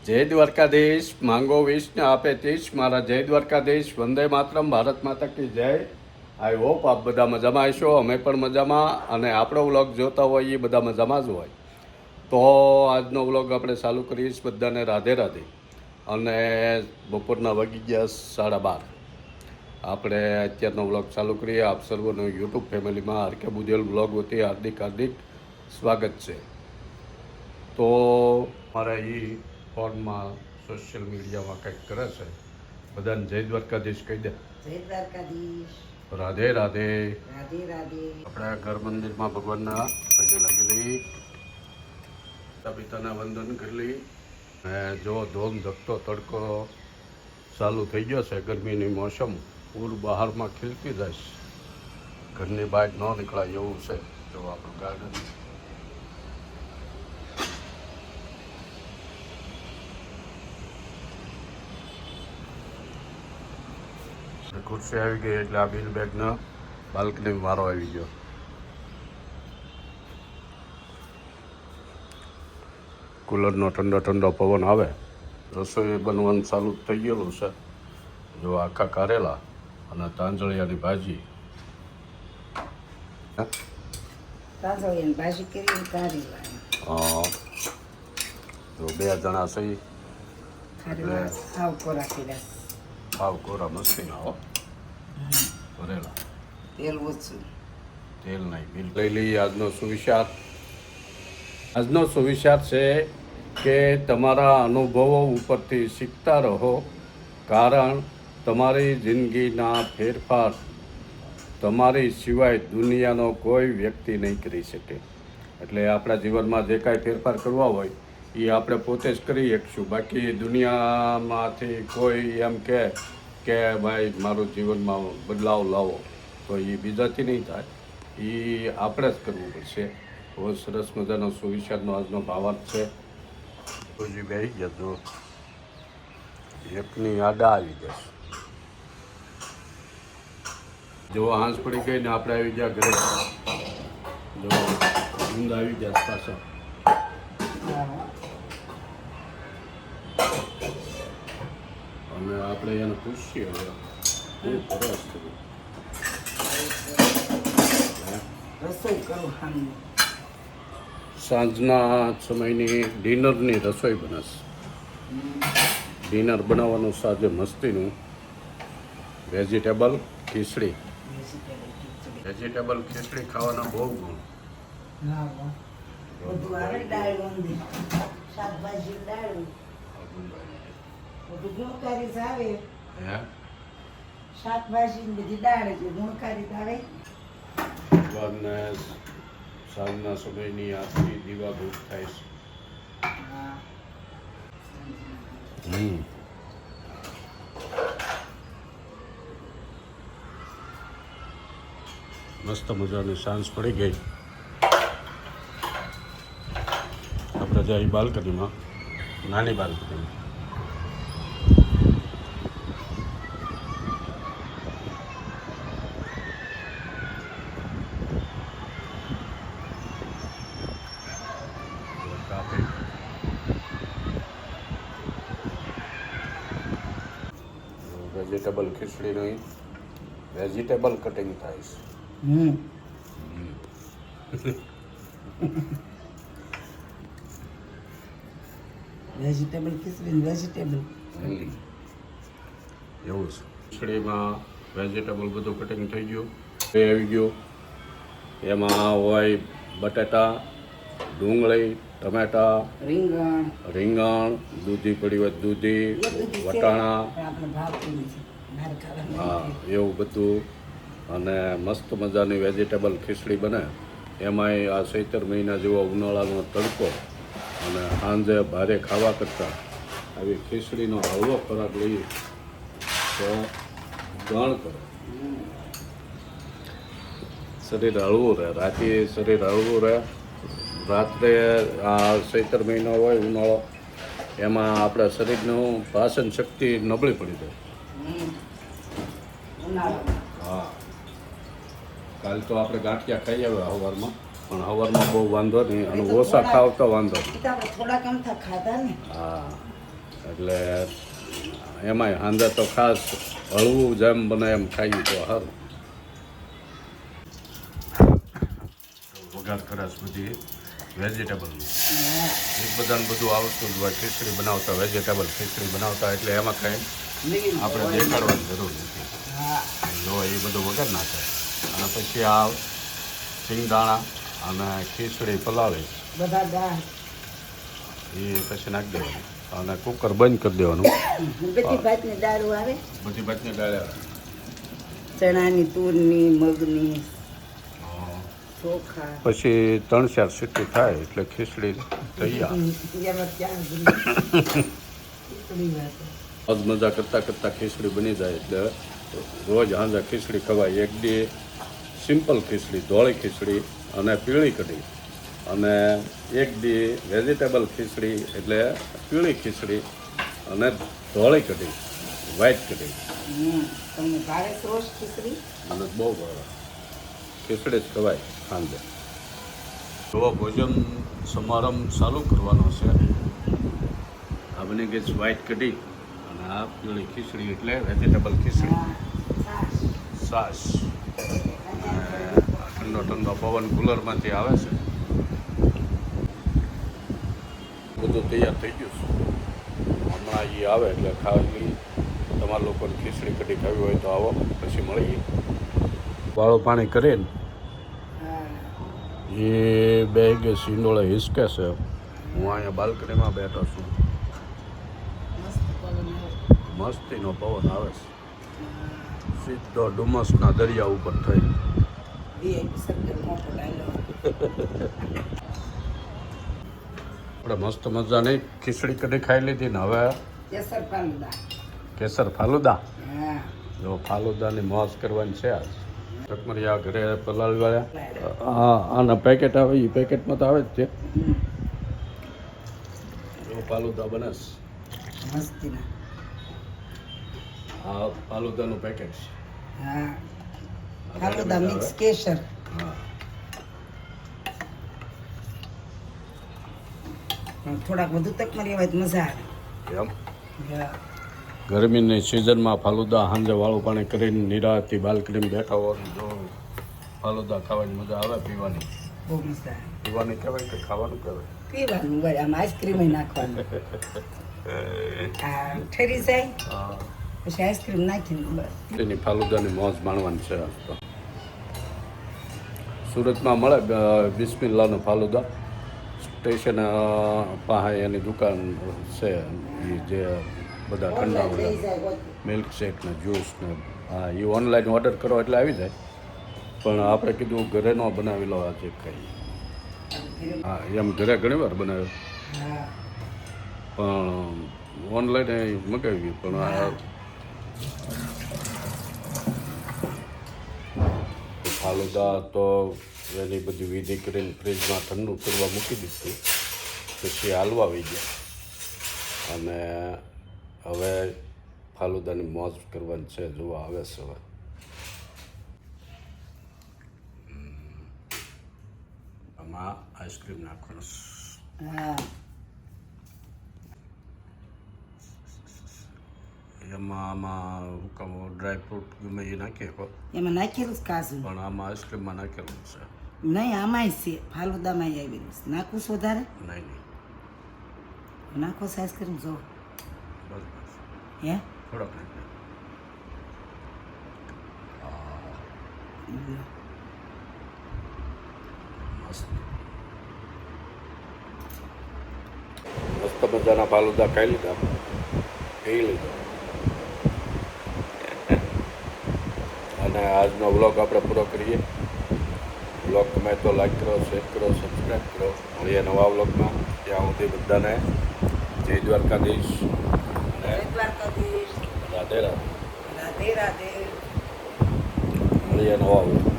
જય દ્વારકાધીશ, માંગો વિશ ને આપે તીશ. મારા જય દ્વારકાધીશ, વંદે માતરમ, ભારત માતા કી જય. આઈ હોપ આપ બધા મજામાં હશો, અમે પણ મજામાં, અને આપણો વ્લોગ જોતા હોય એ બધા મજામાં જ હોય. તો આજનો વ્લોગ આપણે ચાલુ કરીશ. બધાને રાધે રાધે. અને બપોરના વાગી ગયા 12:30. આપણે અત્યારનો વ્લોગ ચાલુ કરીએ. આપ સર્વનું યુટ્યુબ ફેમિલીમાં આરકે બુદેલ વ્લોગ વતી હાર્દિક સ્વાગત છે. તો મારા એ ફોનમાં સોશિયલ મીડિયામાં કંઈક કરે છે. બધાને જય દ્વારકાધીશ કહી દે. જય દ્વારકાધીશ. રાધે રાધે. રાધે રાધે. આપણે ઘર મંદિરમાં ભગવાનના પગે લાગી લઈ, પિતાના વંદન કરી લઈ. જો ધોમ ધકતો તડકો ચાલુ થઈ ગયો છે. ગરમીની મોસમ પૂર બહારમાં ખીલતી જાય. ઘરની બહાર ન નીકળાય એવું છે. જો આપણું ગાર્ડન, ખુરશી આવી ગઈ એટલે આ બિલ બેગનો બાલ્કની વારો આવી ગયો. કુલરનો ઠંડો ઠંડો પવન આવે. રસોઈ બનવાનું ચાલુ થઈ ગયેલું છે. જો આખા કારેલા અને તાંજળિયાની ભાજી. તાંજળિયાની ભાજી કરી કારેલા. જો 2 જણા સહી કારેલા સાવ કોરા કર્યા. ભાવ કોરા મસ્તી ના હો, ભરેલા. તેલ ઓછું, તેલ નહીં. બિલ લઈ લઈએ. આજનો સુવિચાર છે કે તમારા અનુભવો ઉપરથી શીખતા રહો, કારણ તમારી જિંદગીના ફેરફાર તમારી સિવાય દુનિયાનો કોઈ વ્યક્તિ નહીં કરી શકે. એટલે આપણા જીવનમાં જે કાંઈ ફેરફાર કરવા હોય એ આપણે પોતે જ કરી શકશું. બાકી દુનિયામાંથી કોઈ એમ કે ભાઈ મારું જીવનમાં બદલાવ લાવો તો એ બીજાથી નહીં થાય. એ આપણે જ કરવું પડશે. બહુ સરસ મજાનો સુવિચારનો આજનો ભાવાર્થ છે. હજી બેસી ગયા જો એકની આડા આવી જશે. જો હાંસ પડી ગઈ ને આપણે આવી ગયા ઘરે. જો ઊંઘ આવી ગયા પાછા. અને આપણે એને પૂછીએ હવે શું સરસ થયું. રસોઈ કરું હાની. સાંજના સમયની ડિનરની રસોઈ બનશે. ડિનર બનાવવાનું સાંજે મસ્તીનું વેજીટેબલ ખીચડી. વેજીટેબલ ખીચડી ખાવાના બહુ ગુણ. બધું આવે દાળ ઊંધી, શાકભાજી દાળ બધું ગુણકારી જ આવે. હે શાકભાજી બધી દાળ છે ગુણકારી આવે. ભગવાનને સાંજના સમયની આરતી દીવા ધૂપ થાય છે. મસ્ત મજાની સાંજ પડી ગઈ. આપણે જઈ બાલ્કનીમાં, નાની બાલ્કનીમાં. વેજીટેબલ ખીચડીનું વેજીટેબલ કટિંગ થાય છે. વેજીટેબલ ખીચડી વેજીટેબલ એવું છે. ખીચડીમાં વેજીટેબલ બધું કટિંગ થઈ ગયું. એ આવી ગયું. એમાં હોય બટાટા, ડુંગળી, ટમેટા, રીંગણ, દૂધી પડી હોય દૂધી, વટાણા, હા એવું બધું. અને મસ્ત મજાની વેજીટેબલ ખીચડી બને. એમાંય આ ચૈતર મહિના જેવો ઉનાળાનો તડકો અને સાંજે ભારે ખાવા કરતાં આવી ખીચડીનો હળવો ખોરાક લઈએ તો ગણ કરે. શરીર હળવું રહે. રાતે શરીર હળવું રહે. રાત્રે આ ચૈતર મહિનો હોય ઉનાળો, એમાં આપણા શરીરનું પાચન શક્તિ નબળી પડી જાય. હા, કાલ તો આપણે ગાંઠિયા ખાઈ આવ્યા સવારમાં, પણ સવારમાં બહુ વાંધો નહીં અને ઓછા ખાવ તો વાંધો નહીં. થોડા કમ ખાધા ને. હા, એટલે એમાંય હાંદા તો ખાસ હળવું જેમ બને એમ ખાઈએ તો સારું. વઘાર કરાશ બધી વેજીટેબલની હા એક બધાને બધું આવતું જ હોય. ખીચડી બનાવતા વેજીટેબલ ખીચડી બનાવતા એટલે એમાં કંઈ લીલી આપણે હોય. દેખાડવાની જરૂર નથી. હા જો એ બધું વગર નાખે અને પછી આ સિંગદાણા અને ખીચડી પલાળી બધા દાળ એ પછી નાખી દેવાનું અને કુકર બંધ કરી દેવાનું. બધી ભાતની દાળો આવે, બધી ભાતની દાળ આવે. ચણાની, તુરની, મગની, ચોખા પછી 3-4 સીટી થાય એટલે ખીચડી તૈયાર. એમાં ક્યાં ખીચડી વાતે. મજ મજા કરતાં કરતાં ખીચડી બની જાય એટલે રોજ સાંજે ખીચડી ખવાય. એક દી સિમ્પલ ખીચડી, ધોળી ખીચડી અને પીળી કઢી, અને એક દી વેજીટેબલ ખીચડી એટલે પીળી ખીચડી અને ધોળી કઢી, વ્હાઈટ કઢી. તમને ભાવે રોજ ખીચડી? મને બહુ ભાવે. ખીચડી જ ખવાય સાંજે. જો ભોજન સમારંભ ચાલુ કરવાનો છે. આ બની ગઈ છે વ્હાઈટ કઢી અને આ પીળી ખીચડી એટલે વેજીટેબલ ખીચડી. છાશ ઠંડો ઠંડો પવન કુલરમાંથી આવે છે. બધું તૈયાર થઈ ગયું છે. હમણાં એ આવે એટલે ખાલી તમારા લોકોને ખીચડી કઢી ખાવી હોય તો આવો, પછી મળીએ. વાળું પાણી કરીને એ બે કે સિંડોળે હિસકે છે. હું અહીંયા બાલ્કનીમાં બેઠો છું. મસ્તીનો પવન આવે છે. સીધો ડુમસના દરિયા ઉપર થઈ. આપણે મસ્ત મજાની ખીચડી કઢી ખાઈ લીધી ને હવે કેસર ફાલુદા. કેસર ફાલુદા. હા જો ફાલુદાની મોજ કરવાની છે આજ. ચકમરિયા ઘરે પલાળી વાળ્યા. હા આના પેકેટ આવે એ પેકેટમાં તો આવે જ છે. જો ફાલુદા બને છે. મસ્તીના. આ ફાલુદાનું પેકેટ છે. હા ફાલુદા મિક્સ કેસર. હા થોડાક વધુ તક મારી આવે તો મજા આવે. એમ હા ગરમીની સિઝનમાં ફાલુદા સાંજે વાળું પાણી કરીને નિરાહતી બાલ્કનીમાં બેઠા હોવાનું જો ફાલુદા ખાવાની મજા આવે. પીવાની બહુ મજા આવે. પીવાની કહેવાય કે ખાવાનું કહેવાય? પીવાનું વળી આમ આઈસ્ક્રીમ નાખવાનું. આ ઠરી જાય હા પછી આઈસ્ક્રીમ નાખીને બસ. એની ફાલુદાની મોજ માણવાની છે આજ તો. સુરતમાં મળે બિસ્મિલ્લાહનો ફાલુદા. સ્ટેશન પાસે એની દુકાન છે. એ જે બધા ઠંડા લઈ બધા જાય બધું. મિલ્કશેક ને જ્યુસ ને હા એ ઓનલાઈન ઓર્ડર કરો એટલે આવી જાય. પણ આપણે કીધું ઘરે ન બનાવેલો આજે ખાઈએ. હા એમ ઘરે ઘણી વાર બનાવ્યો હા પણ ઓનલાઈન મગાવી પણ આ ફાલુદા તો એની બધી વિધિ કરીને ફ્રીજમાં ઠંડુ કરવા મૂકી દીધું. પછી હાલવા આવી ગયા અને હવે ફાલુદાની મોજ કરવાની છે. જોવા આવે છે હવે. આમાં આઈસ્ક્રીમ નાખવાનું હા એમાં આમાં ડ્રાય ફ્રૂટ ગમે એ નાખીએ શકો. એમાં નાખેલું જ કાજુ. પણ આમાં આઈસ્ક્રીમમાં નાખેલું છે. નહીં આમાંય છે ફાલુદામાંય આવેલું છે. નાખું છું વધારે? નહીં નહીં નાખો છે આઈસ્ક્રીમ જો. બસ બસ હે થોડોક નાખી. મસ્ત મસ્ત મજાના ફાલુદા ખાઈ લીધા. પી લીધા અને આજનો વ્લોગ આપણે પૂરો કરીએ. વ્લોગ ગમે તો લાઈક કરો, શેર કરો, સબસ્ક્રાઈબ કરો. મળીએ નવા વ્લોગમાં. ત્યાં સુધી બધાને જય દ્વારકાધીશ અને દ્વારકાધીશ. રાધે રાધે. રાધે રાધે. મળીએ નવા વ્લોગ.